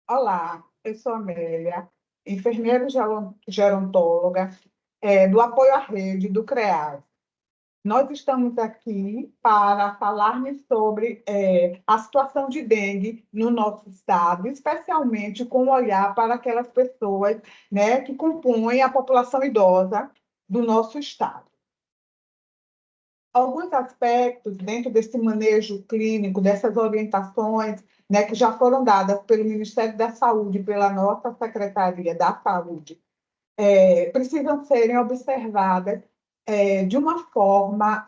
Olá, eu sou Amélia, enfermeira gerontóloga, do Apoio à Rede do CREAS. Nós estamos aqui para falarmos sobre a situação de dengue no nosso estado, especialmente com o olhar para aquelas pessoas, né, que compõem a população idosa do nosso estado. Alguns aspectos dentro desse manejo clínico, dessas orientações, né, que já foram dadas pelo Ministério da Saúde, pela nossa Secretaria da Saúde, precisam serem observadas de uma forma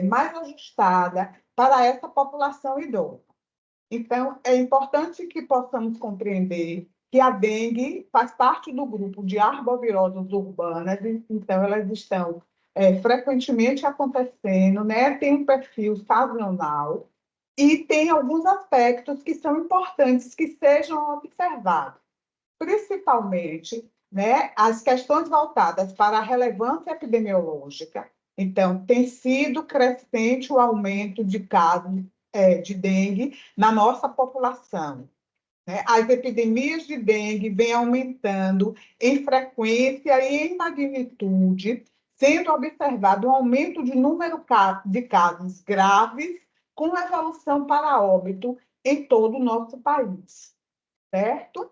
mais ajustada para essa população idosa. Então, é importante que possamos compreender que a dengue faz parte do grupo de arboviroses urbanas, então elas estão frequentemente acontecendo, né? Tem um perfil sazonal e tem alguns aspectos que são importantes que sejam observados, principalmente, né, as questões voltadas para a relevância epidemiológica. Então, tem sido crescente o aumento de casos de dengue na nossa população, né? As epidemias de dengue vêm aumentando em frequência e em magnitude, sendo observado um aumento de número de casos graves com evolução para óbito em todo o nosso país, certo?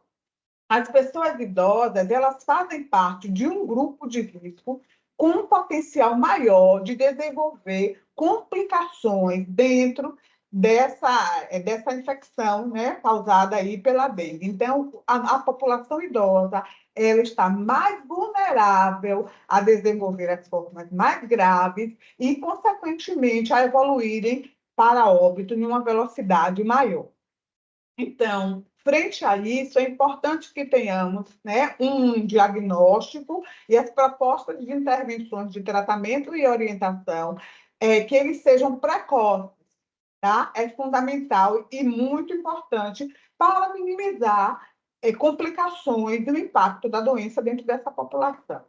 As pessoas idosas, elas fazem parte de um grupo de risco com um potencial maior de desenvolver complicações dentro dessa infecção, né, causada aí pela dengue. Então, a população idosa, ela está mais vulnerável a desenvolver as formas mais graves e, consequentemente, a evoluírem para óbito em uma velocidade maior. Então, frente a isso, é importante que tenhamos, né, um diagnóstico e as propostas de intervenções de tratamento e orientação, que eles sejam precoces, tá? É fundamental e muito importante para minimizar complicações e o impacto da doença dentro dessa população.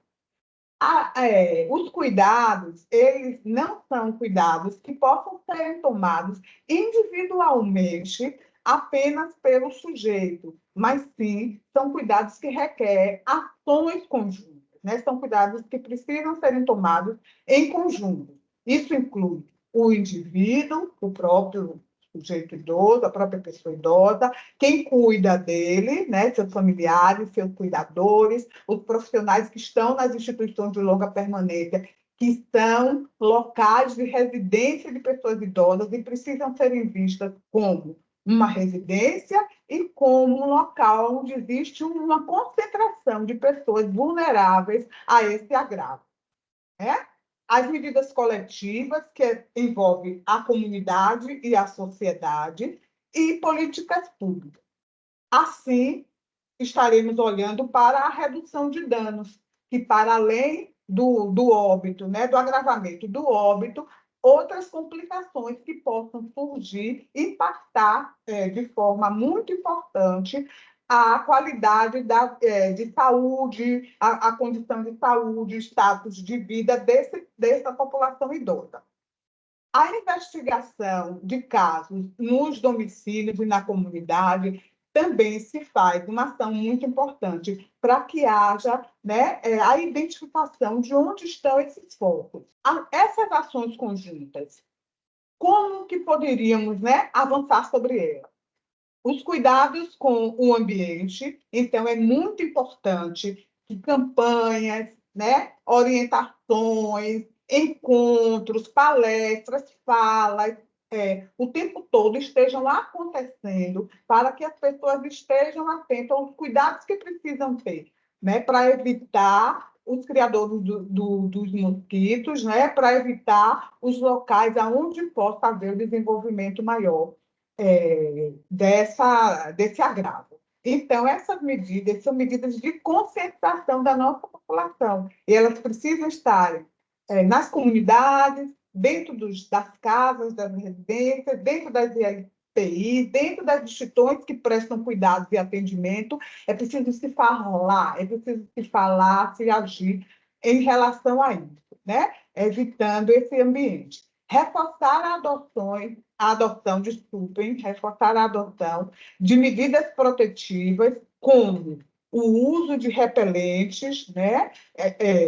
Os cuidados, eles não são cuidados que possam ser tomados individualmente apenas pelo sujeito, mas sim são cuidados que requerem ações conjuntas, né? São cuidados que precisam serem tomados em conjunto. Isso inclui o indivíduo, o próprio sujeito idoso, a própria pessoa idosa, quem cuida dele, né, seus familiares, seus cuidadores, os profissionais que estão nas instituições de longa permanência, que são locais de residência de pessoas idosas e precisam serem vistas como uma residência e como um local onde existe uma concentração de pessoas vulneráveis a esse agravo, né? As medidas coletivas, que envolvem a comunidade e a sociedade, e políticas públicas. Assim, estaremos olhando para a redução de danos, que para além do óbito, né, do agravamento do óbito, outras complicações que possam surgir e impactar de forma muito importante a qualidade de saúde, a condição de saúde, o status de vida dessa população idosa. A investigação de casos nos domicílios e na comunidade também se faz uma ação muito importante para que haja, né, a identificação de onde estão esses focos. Essas ações conjuntas, como que poderíamos, né, avançar sobre elas? Os cuidados com o ambiente, então é muito importante que campanhas, né, orientações, encontros, palestras, falas, o tempo todo estejam acontecendo para que as pessoas estejam atentas aos cuidados que precisam ter, né, para evitar os criadores dos mosquitos, né, para evitar os locais onde possa haver o desenvolvimento maior desse agravo. Então, essas medidas são medidas de conscientização da nossa população, e elas precisam estar nas comunidades, dentro das casas, das residências, dentro das ILPI, dentro das instituições que prestam cuidados e atendimento. É preciso se falar, é preciso se falar, se agir em relação a isso, né? Evitando esse ambiente. Reforçar adoções a adoção, desculpem, reforçar a adoção de medidas protetivas, como o uso de repelentes, né,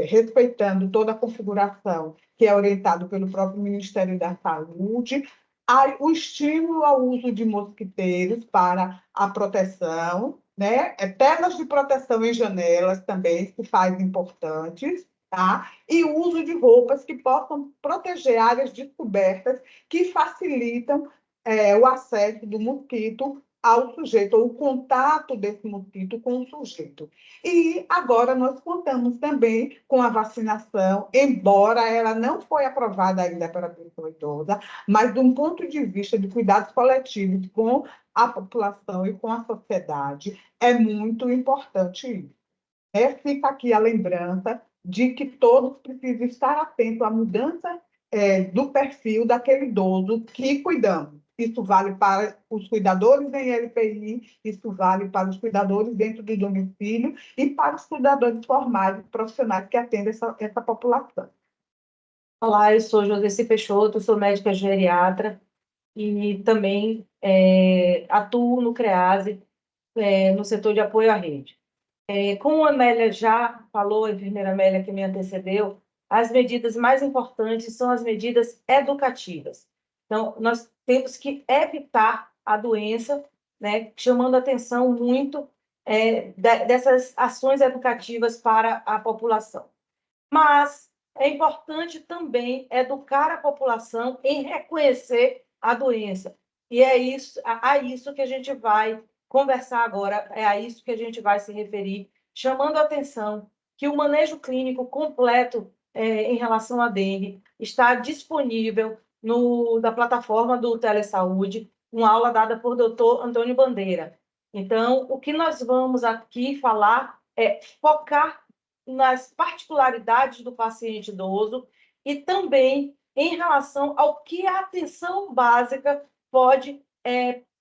respeitando toda a configuração que é orientado pelo próprio Ministério da Saúde, o estímulo ao uso de mosquiteiros para a proteção, né, telas de proteção em janelas também se faz importantes, tá? E o uso de roupas que possam proteger áreas descobertas que facilitam o acesso do mosquito ao sujeito, ou o contato desse mosquito com o sujeito. E agora nós contamos também com a vacinação, embora ela não foi aprovada ainda pela pessoa idosa, mas de um ponto de vista de cuidados coletivos com a população e com a sociedade, é muito importante isso. Fica aqui a lembrança de que todos precisam estar atentos à mudança do perfil daquele idoso que cuidamos. Isso vale para os cuidadores em LPI, isso vale para os cuidadores dentro do domicílio e para os cuidadores formais e profissionais que atendem essa população. Olá, eu sou Joseci Peixoto, sou médica geriatra e também atuo no CREASE, no setor de apoio à rede. Como a Amélia já falou, a enfermeira Amélia que me antecedeu, as medidas mais importantes são as medidas educativas. Então, nós temos que evitar a doença, né, chamando atenção muito dessas ações educativas para a população. Mas é importante também educar a população em reconhecer a doença. E é isso, a isso que a gente vai conversar agora, é a isso que a gente vai se referir, chamando a atenção que o manejo clínico completo em relação à dengue está disponível na plataforma do Telesaúde, uma aula dada por Dr. Antônio Bandeira. Então, o que nós vamos aqui falar é focar nas particularidades do paciente idoso e também em relação ao que a atenção básica pode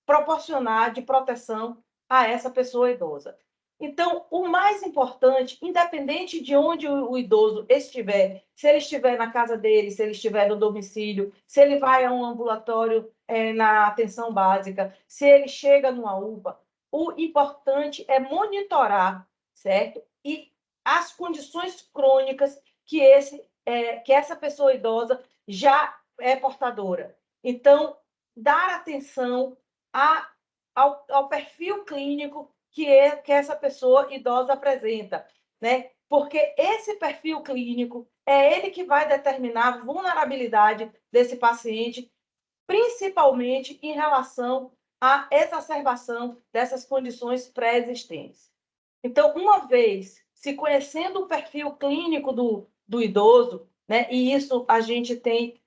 proporcionar de proteção a essa pessoa idosa. Então, o mais importante, independente de onde o idoso estiver, se ele estiver na casa dele, se ele estiver no domicílio, se ele vai a um ambulatório na atenção básica, se ele chega numa UPA, o importante é monitorar, certo? E as condições crônicas que essa pessoa idosa já é portadora. Então, dar atenção ao perfil clínico que essa pessoa idosa apresenta, né? Porque esse perfil clínico é ele que vai determinar a vulnerabilidade desse paciente, principalmente em relação à exacerbação dessas condições pré-existentes. Então, uma vez se conhecendo o perfil clínico do idoso, né, e isso a gente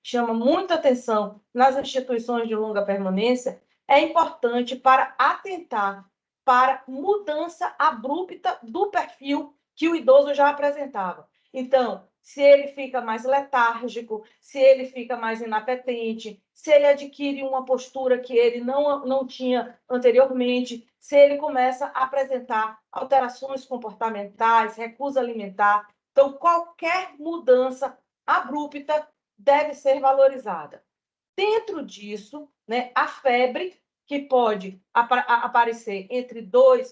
chama muita atenção nas instituições de longa permanência, é importante para atentar para mudança abrupta do perfil que o idoso já apresentava. Então, se ele fica mais letárgico, se ele fica mais inapetente, se ele adquire uma postura que ele não tinha anteriormente, se ele começa a apresentar alterações comportamentais, recusa alimentar. Então, qualquer mudança abrupta deve ser valorizada. Dentro disso, né, a febre, que pode aparecer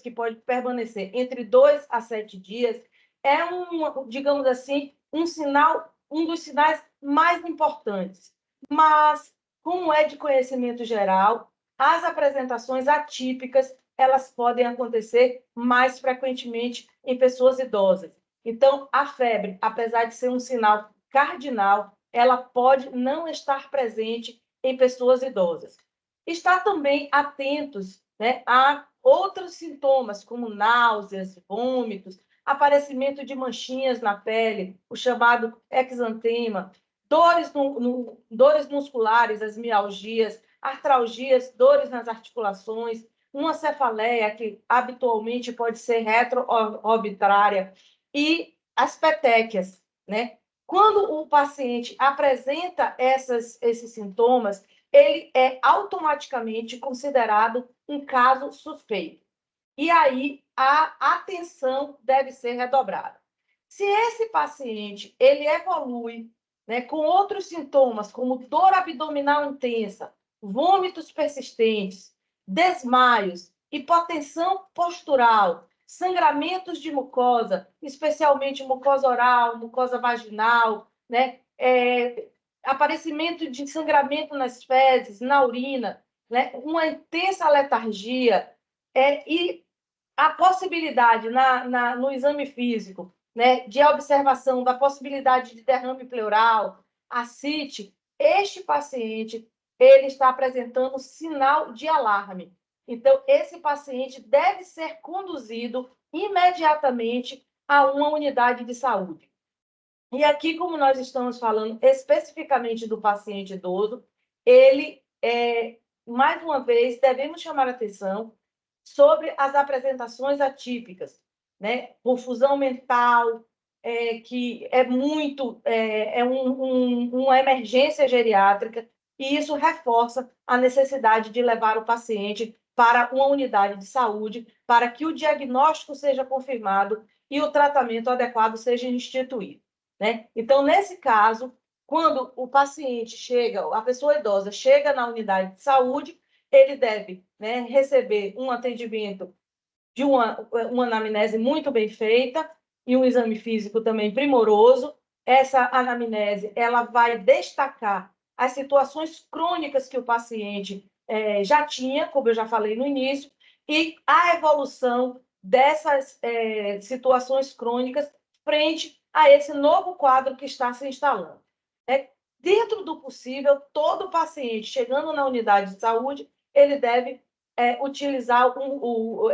que pode permanecer entre 2 a 7 dias, é digamos assim, um dos sinais mais importantes. Mas, como é de conhecimento geral, as apresentações atípicas, elas podem acontecer mais frequentemente em pessoas idosas. Então, a febre, apesar de ser um sinal cardinal, ela pode não estar presente em pessoas idosas. Estar também atentos, né, a outros sintomas, como náuseas, vômitos, aparecimento de manchinhas na pele, o chamado exantema, dores musculares, as mialgias, artralgias, dores nas articulações, uma cefaleia que habitualmente pode ser retroorbitária, e as petequias, né? Quando o paciente apresenta esses sintomas, ele é automaticamente considerado um caso suspeito. E aí a atenção deve ser redobrada. Se esse paciente ele evolui, né, com outros sintomas, como dor abdominal intensa, vômitos persistentes, desmaios, hipotensão postural, sangramentos de mucosa, especialmente mucosa oral, mucosa vaginal, né? Aparecimento de sangramento nas fezes, na urina, né? Uma intensa letargia, e a possibilidade no exame físico, né, de observação da possibilidade de derrame pleural, ascite, este paciente ele está apresentando sinal de alarme. Então, esse paciente deve ser conduzido imediatamente a uma unidade de saúde. E aqui, como nós estamos falando especificamente do paciente idoso, ele, mais uma vez, devemos chamar a atenção sobre as apresentações atípicas, né? Confusão mental, que é muito, uma emergência geriátrica, e isso reforça a necessidade de levar o paciente para uma unidade de saúde, para que o diagnóstico seja confirmado e o tratamento adequado seja instituído, né? Então, nesse caso, quando o paciente chega, a pessoa idosa chega na unidade de saúde, ele deve, né, receber um atendimento de uma anamnese muito bem feita e um exame físico também primoroso. Essa anamnese ela vai destacar as situações crônicas que o paciente já tinha, como eu já falei no início, e a evolução dessas situações crônicas frente a esse novo quadro que está se instalando. Dentro do possível, todo paciente chegando na unidade de saúde, ele deve utilizar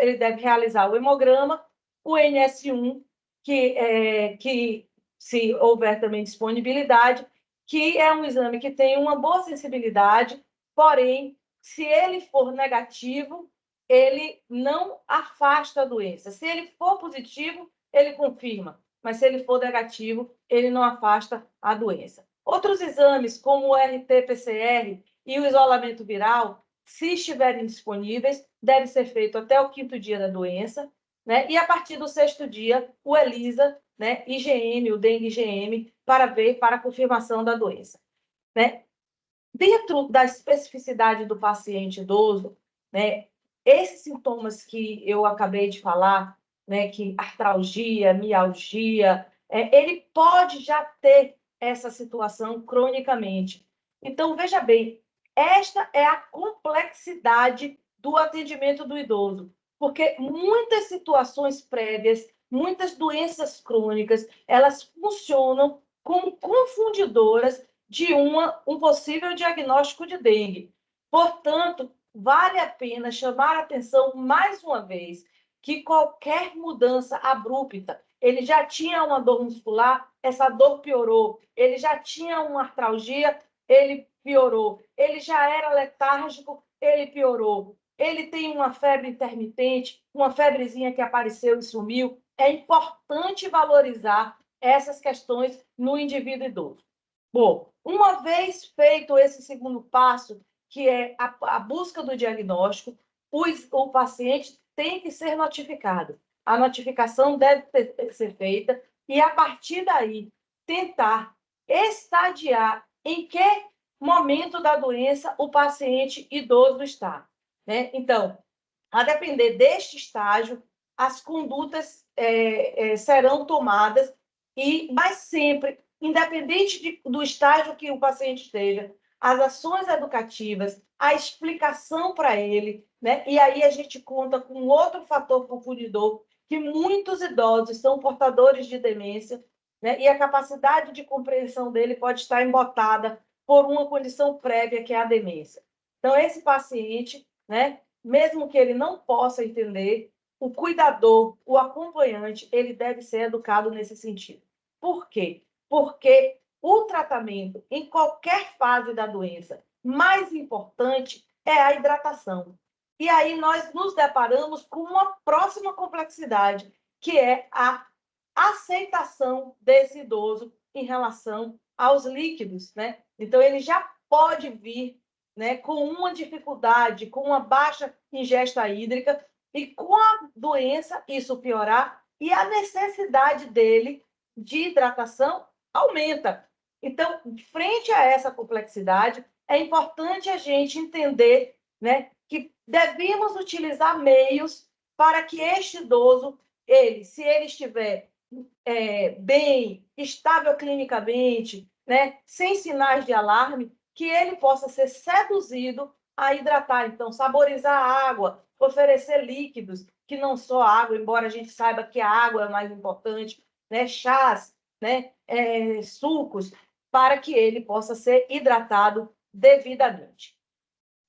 ele deve realizar o hemograma, o NS1, que se houver também disponibilidade, que é um exame que tem uma boa sensibilidade, porém, se ele for negativo, ele não afasta a doença. Se ele for positivo, ele confirma, mas se ele for negativo, ele não afasta a doença. Outros exames, como o RT-PCR e o isolamento viral, se estiverem disponíveis, deve ser feito até o 5º dia da doença, né? E a partir do 6º dia, o ELISA, né? IgM, o dengue IgM, para a confirmação da doença, né? Dentro da especificidade do paciente idoso, né? Esses sintomas que eu acabei de falar, né? Que artralgia, mialgia, ele pode já ter essa situação cronicamente. Então, veja bem, esta é a complexidade do atendimento do idoso, porque muitas situações prévias, muitas doenças crônicas, elas funcionam como confundidoras de um possível diagnóstico de dengue. Portanto, vale a pena chamar a atenção mais uma vez que qualquer mudança abrupta, ele já tinha uma dor muscular, essa dor piorou, ele já tinha uma artralgia, ele piorou, ele já era letárgico, ele piorou, ele tem uma febre intermitente, uma febrezinha que apareceu e sumiu. É importante valorizar essas questões no indivíduo idoso. Bom, uma vez feito esse segundo passo, que é a busca do diagnóstico, o paciente tem que ser notificado. A notificação deve ser feita e, a partir daí, tentar estadiar em que momento da doença o paciente idoso está, né? Então, a depender deste estágio, as condutas serão tomadas, mas sempre, independente do estágio que o paciente esteja, as ações educativas, a explicação para ele, né? E aí a gente conta com outro fator confundidor, que muitos idosos são portadores de demência, né? E a capacidade de compreensão dele pode estar embotada por uma condição prévia, que é a demência. Então, esse paciente, né, mesmo que ele não possa entender, o cuidador, o acompanhante, ele deve ser educado nesse sentido. Por quê? Porque o tratamento, em qualquer fase da doença, mais importante é a hidratação. E aí nós nos deparamos com uma próxima complexidade, que é a aceitação desse idoso em relação aos líquidos, né? Então, ele já pode vir, né, com uma dificuldade, com uma baixa ingesta hídrica, e com a doença isso piorar, e a necessidade dele de hidratação aumenta. Então, frente a essa complexidade, é importante a gente entender, né, que devemos utilizar meios para que este idoso, se ele estiver bem, estável clinicamente, né, sem sinais de alarme, que ele possa ser seduzido a hidratar. Então, saborizar a água, oferecer líquidos, que não só água, embora a gente saiba que a água é mais importante, né, chás, né, sucos, para que ele possa ser hidratado devidamente.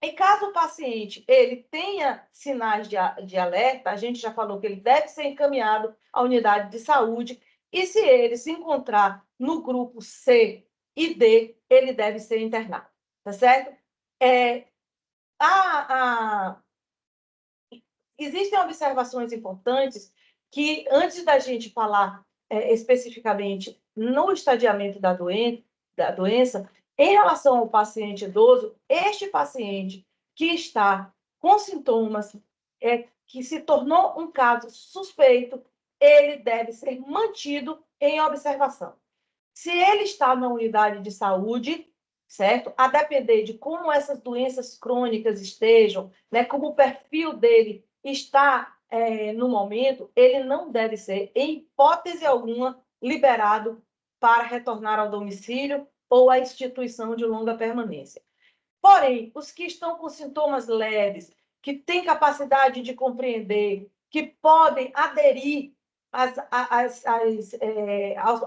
E caso o paciente ele tenha sinais de alerta, a gente já falou que ele deve ser encaminhado à unidade de saúde, e se ele se encontrar no grupo C e D, ele deve ser internado, tá certo? Existem observações importantes que, antes da gente falar especificamente no estadiamento da doença, em relação ao paciente idoso, este paciente que está com sintomas, que se tornou um caso suspeito, ele deve ser mantido em observação. Se ele está na unidade de saúde, certo? A depender de como essas doenças crônicas estejam, né, como o perfil dele está no momento, ele não deve ser, em hipótese alguma, liberado para retornar ao domicílio ou à instituição de longa permanência. Porém, os que estão com sintomas leves, que têm capacidade de compreender, que podem aderir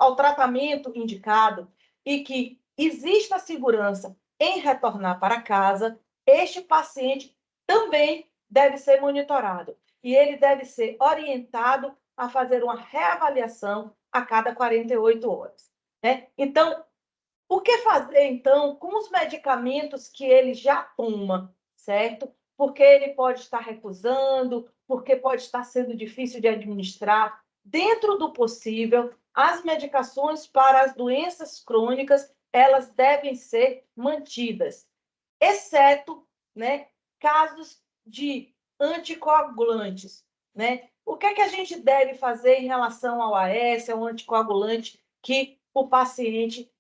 ao tratamento indicado e que exista segurança em retornar para casa, este paciente também deve ser monitorado e ele deve ser orientado a fazer uma reavaliação a cada 48 horas. Né? Então, o que fazer, então, com os medicamentos que ele já toma, certo? Porque ele pode estar recusando, porque pode estar sendo difícil de administrar. Dentro do possível, as medicações para as doenças crônicas, elas devem ser mantidas, exceto, né, casos de anticoagulantes, né? O que é que a gente deve fazer em relação ao AS, ao anticoagulante que o paciente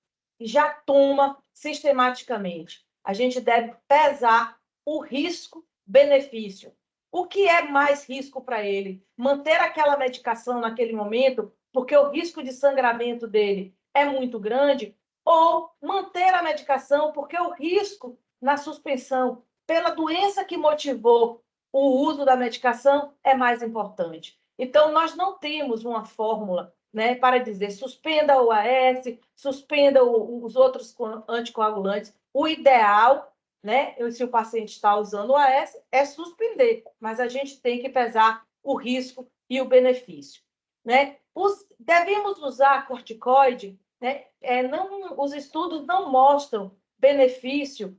já toma sistematicamente? A gente deve pesar o risco-benefício. O que é mais risco para ele? Manter aquela medicação naquele momento, porque o risco de sangramento dele é muito grande, ou manter a medicação, porque o risco na suspensão pela doença que motivou o uso da medicação é mais importante. Então, nós não temos uma fórmula, né, para dizer suspenda o AS, suspenda os outros anticoagulantes. O ideal, né, se o paciente está usando o AS, é suspender, mas a gente tem que pesar o risco e o benefício. Né? Devemos usar corticoide, né? Os estudos não mostram benefício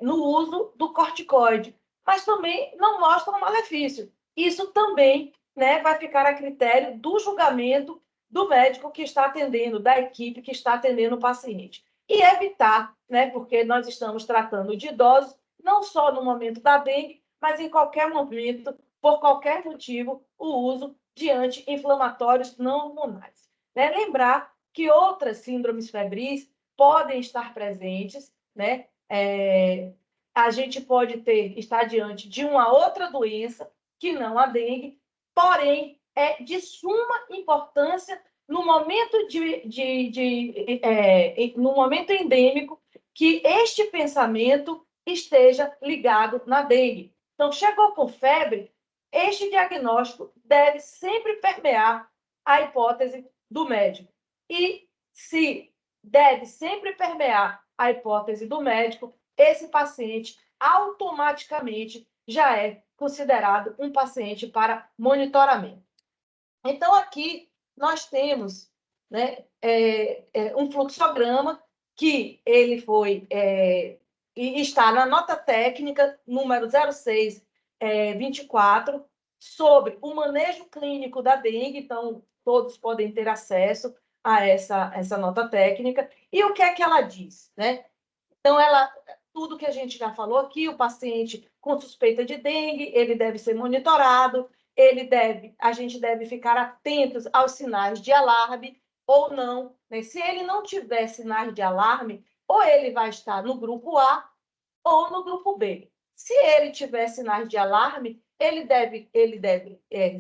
no uso do corticoide, mas também não mostram malefício. Isso também, né, vai ficar a critério do julgamento do médico que está atendendo, da equipe que está atendendo o paciente. E evitar, né, porque nós estamos tratando de idosos, não só no momento da dengue, mas em qualquer momento, por qualquer motivo, o uso de anti-inflamatórios não hormonais. Né? Lembrar que outras síndromes febris podem estar presentes, né? A gente pode estar diante de uma outra doença que não a dengue, porém é de suma importância no momento no momento endêmico que este pensamento esteja ligado na dengue. Então, chegou com febre, este diagnóstico deve sempre permear a hipótese do médico. E se deve sempre permear a hipótese do médico, esse paciente automaticamente já é considerado um paciente para monitoramento. Então, aqui nós temos, né, um fluxograma que ele foi e está na nota técnica número 0624 sobre o manejo clínico da dengue. Então, todos podem ter acesso a essa nota técnica. E o que é que ela diz? Né? Então, tudo que a gente já falou aqui, o paciente com suspeita de dengue, ele deve ser monitorado, a gente deve ficar atentos aos sinais de alarme ou não. Né? Se ele não tiver sinais de alarme, ou ele vai estar no grupo A ou no grupo B. Se ele tiver sinais de alarme, ele deve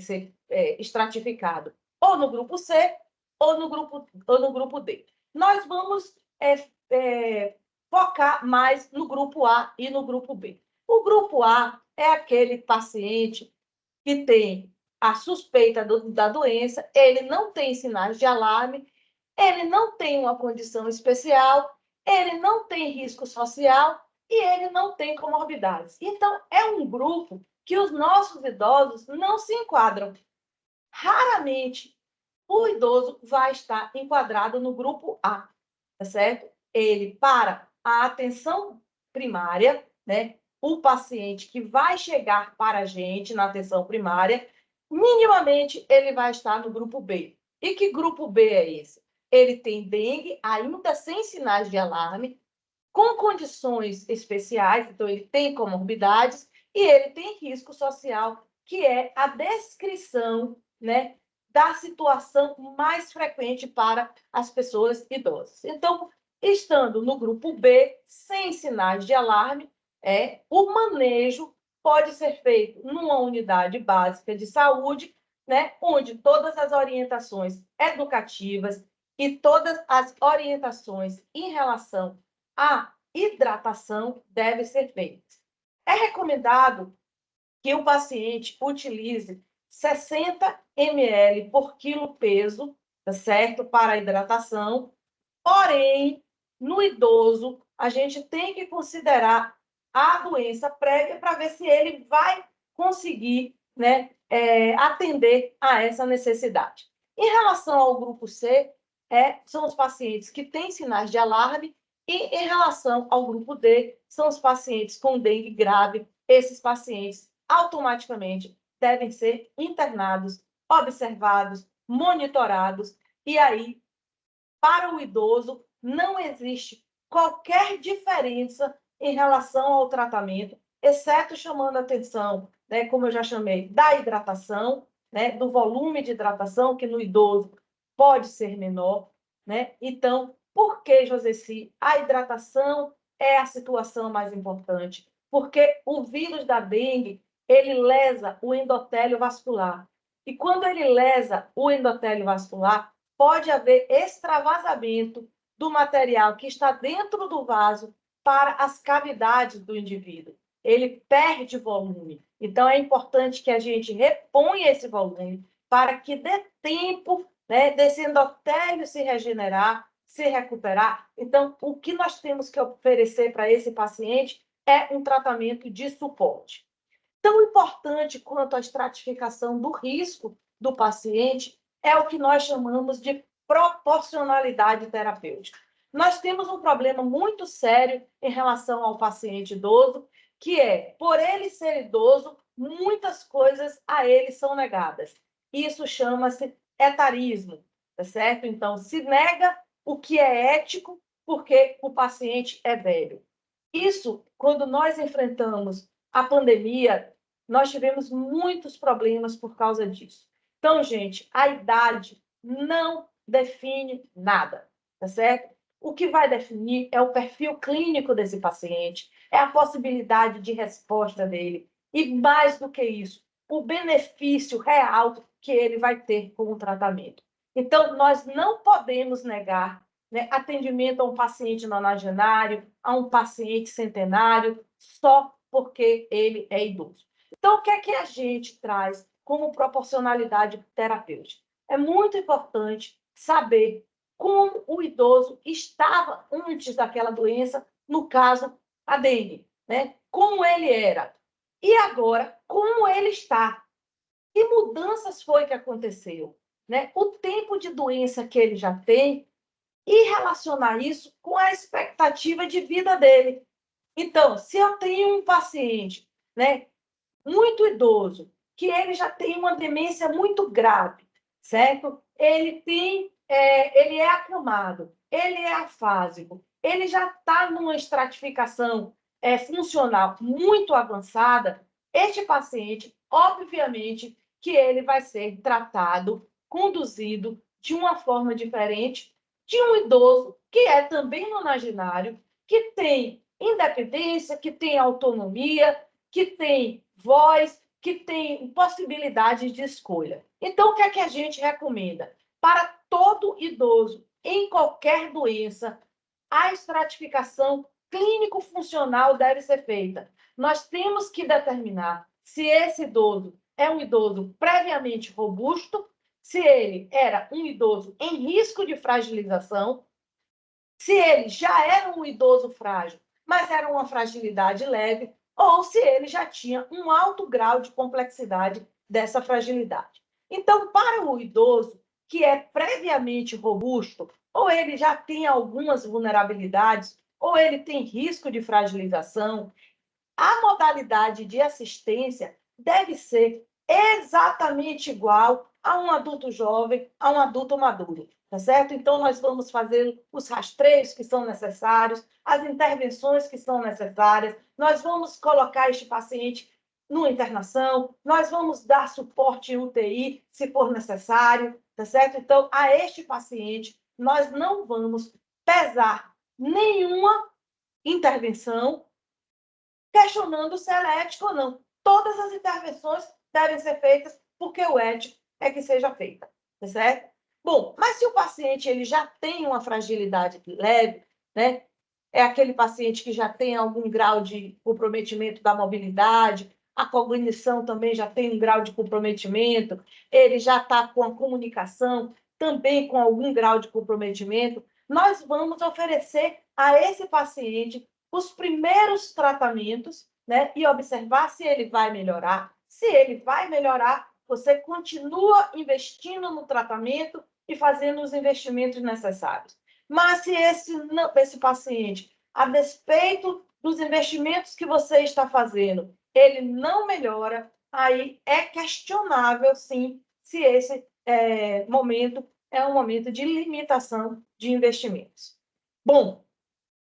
ser estratificado ou no grupo C ou no grupo D. Nós vamos focar mais no grupo A e no grupo B. O grupo A é aquele paciente que tem a suspeita da doença, ele não tem sinais de alarme, ele não tem uma condição especial, ele não tem risco social e ele não tem comorbidades. Então, é um grupo que os nossos idosos não se enquadram. Raramente o idoso vai estar enquadrado no grupo A, tá certo? Ele, para a atenção primária, né? O paciente que vai chegar para a gente na atenção primária, minimamente ele vai estar no grupo B. E que grupo B é esse? Ele tem dengue, ainda sem sinais de alarme, com condições especiais, então ele tem comorbidades e ele tem risco social, que é a descrição, né, da situação mais frequente para as pessoas idosas. Então, estando no grupo B, sem sinais de alarme, o manejo pode ser feito numa unidade básica de saúde, né, onde todas as orientações educativas e todas as orientações em relação à hidratação devem ser feitas. É recomendado que o paciente utilize 60 ml por quilo peso, tá certo? Para a hidratação. Porém, no idoso, a gente tem que considerar a doença prévia para ver se ele vai conseguir, né, atender a essa necessidade. Em relação ao grupo C, são os pacientes que têm sinais de alarme, e em relação ao grupo D, são os pacientes com dengue grave. Esses pacientes automaticamente devem ser internados, observados, monitorados, e aí, para o idoso, não existe qualquer diferença em relação ao tratamento, exceto chamando a atenção, né, como eu já chamei, da hidratação, né, do volume de hidratação, que no idoso pode ser menor, né? Então, por que, Joseci, a hidratação é a situação mais importante? Porque o vírus da dengue, ele lesa o endotélio vascular. E quando ele lesa o endotélio vascular, pode haver extravasamento do material que está dentro do vaso para as cavidades do indivíduo. Ele perde volume. Então, é importante que a gente reponha esse volume para que dê tempo, né, desse endotélio se regenerar, se recuperar. Então, o que nós temos que oferecer para esse paciente é um tratamento de suporte. Tão importante quanto a estratificação do risco do paciente é o que nós chamamos de proporcionalidade terapêutica. Nós temos um problema muito sério em relação ao paciente idoso, que é, por ele ser idoso, muitas coisas a ele são negadas. Isso chama-se etarismo, tá certo? Então, se nega o que é ético porque o paciente é velho. Isso, quando nós enfrentamos a pandemia, nós tivemos muitos problemas por causa disso. Então, gente, a idade não define nada, tá certo? O que vai definir é o perfil clínico desse paciente, é a possibilidade de resposta dele, e mais do que isso, o benefício real que ele vai ter com o tratamento. Então, nós não podemos negar, né, atendimento a um paciente nonagenário, a um paciente centenário, só porque ele é idoso. Então, o que é que a gente traz como proporcionalidade terapêutica? É muito importante saber como o idoso estava antes daquela doença, no caso, a dengue, né? Como ele era. E agora, como ele está. Que mudanças foi que aconteceu, né? O tempo de doença que ele já tem e relacionar isso com a expectativa de vida dele. Então, se eu tenho um paciente, né, muito idoso, que ele já tem uma demência muito grave, certo? Ele é acamado, ele é afásico, ele já está numa estratificação funcional muito avançada. Este paciente, obviamente, que ele vai ser tratado, conduzido de uma forma diferente de um idoso que é também nonagenário, que tem independência, que tem autonomia, que tem voz, que tem possibilidade de escolha. Então, o que é que a gente recomenda? Para todo idoso, em qualquer doença, a estratificação clínico-funcional deve ser feita. Nós temos que determinar se esse idoso é um idoso previamente robusto, se ele era um idoso em risco de fragilização, se ele já era um idoso frágil, mas era uma fragilidade leve, ou se ele já tinha um alto grau de complexidade dessa fragilidade. Então, para o idoso que é previamente robusto, ou ele já tem algumas vulnerabilidades, ou ele tem risco de fragilização, a modalidade de assistência deve ser exatamente igual a um adulto jovem, a um adulto maduro, tá certo? Então, nós vamos fazer os rastreios que são necessários, as intervenções que são necessárias, nós vamos colocar este paciente numa internação, nós vamos dar suporte em UTI, se for necessário, tá certo? Então, a este paciente, nós não vamos pesar nenhuma intervenção questionando se ela é ética ou não. Todas as intervenções devem ser feitas porque o ético é que seja feita, tá certo? Bom, mas se o paciente ele já tem uma fragilidade leve, né? É aquele paciente que já tem algum grau de comprometimento da mobilidade, a cognição também já tem um grau de comprometimento, ele já está com a comunicação também com algum grau de comprometimento, nós vamos oferecer a esse paciente os primeiros tratamentos, né, e observar se ele vai melhorar. Se ele vai melhorar, você continua investindo no tratamento e fazendo os investimentos necessários. Mas se esse paciente, a despeito dos investimentos que você está fazendo, ele não melhora, aí é questionável, sim, se esse momento é um momento de limitação de investimentos. Bom,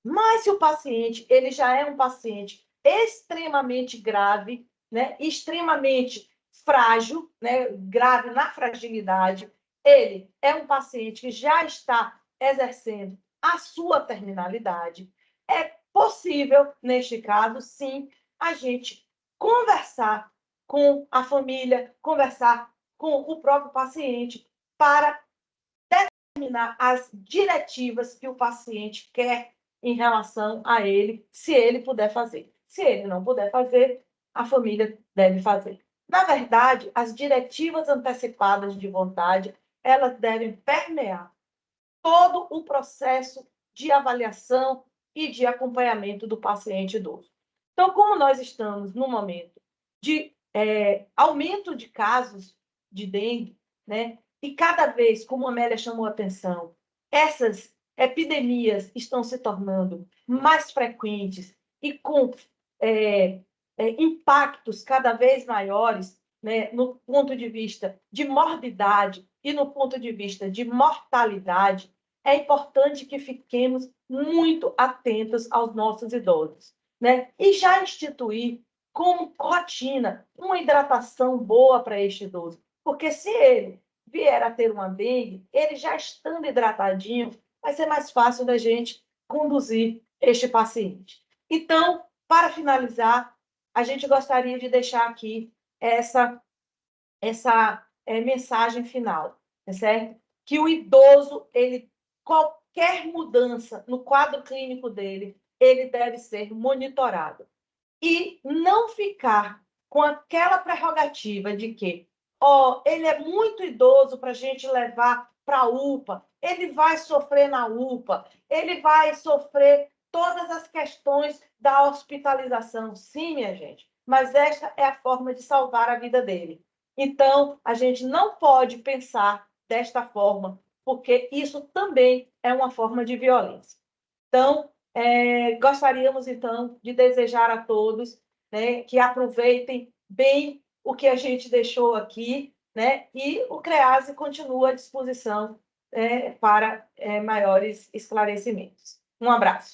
mas se o paciente ele já é um paciente extremamente grave, né, extremamente frágil, né, grave na fragilidade, ele é um paciente que já está exercendo a sua terminalidade, é possível, neste caso, sim, a gente conversar com a família, conversar com o próprio paciente para determinar as diretivas que o paciente quer em relação a ele, se ele puder fazer. Se ele não puder fazer, a família deve fazer. Na verdade, as diretivas antecipadas de vontade, elas devem permear todo o processo de avaliação e de acompanhamento do paciente idoso. Então, como nós estamos no momento de aumento de casos de dengue, né? E cada vez, como a Amélia chamou a atenção, essas epidemias estão se tornando mais frequentes e com impactos cada vez maiores, né, no ponto de vista de morbidade e no ponto de vista de mortalidade, é importante que fiquemos muito atentos aos nossos idosos, né? E já instituir como rotina uma hidratação boa para este idoso, porque se ele vier a ter uma dengue, ele já estando hidratadinho, vai ser mais fácil da gente conduzir este paciente. Então, para finalizar, a gente gostaria de deixar aqui essa mensagem final, tá certo? Que o idoso, qualquer mudança no quadro clínico dele, ele deve ser monitorado. E não ficar com aquela prerrogativa de que ele é muito idoso para a gente levar para a UPA, ele vai sofrer na UPA, ele vai sofrer todas as questões da hospitalização. Sim, minha gente, mas esta é a forma de salvar a vida dele. Então, a gente não pode pensar desta forma, porque isso também é uma forma de violência. Então, gostaríamos, então, de desejar a todos, né, que aproveitem bem o que a gente deixou aqui, né, e o CREASE continua à disposição para maiores esclarecimentos. Um abraço.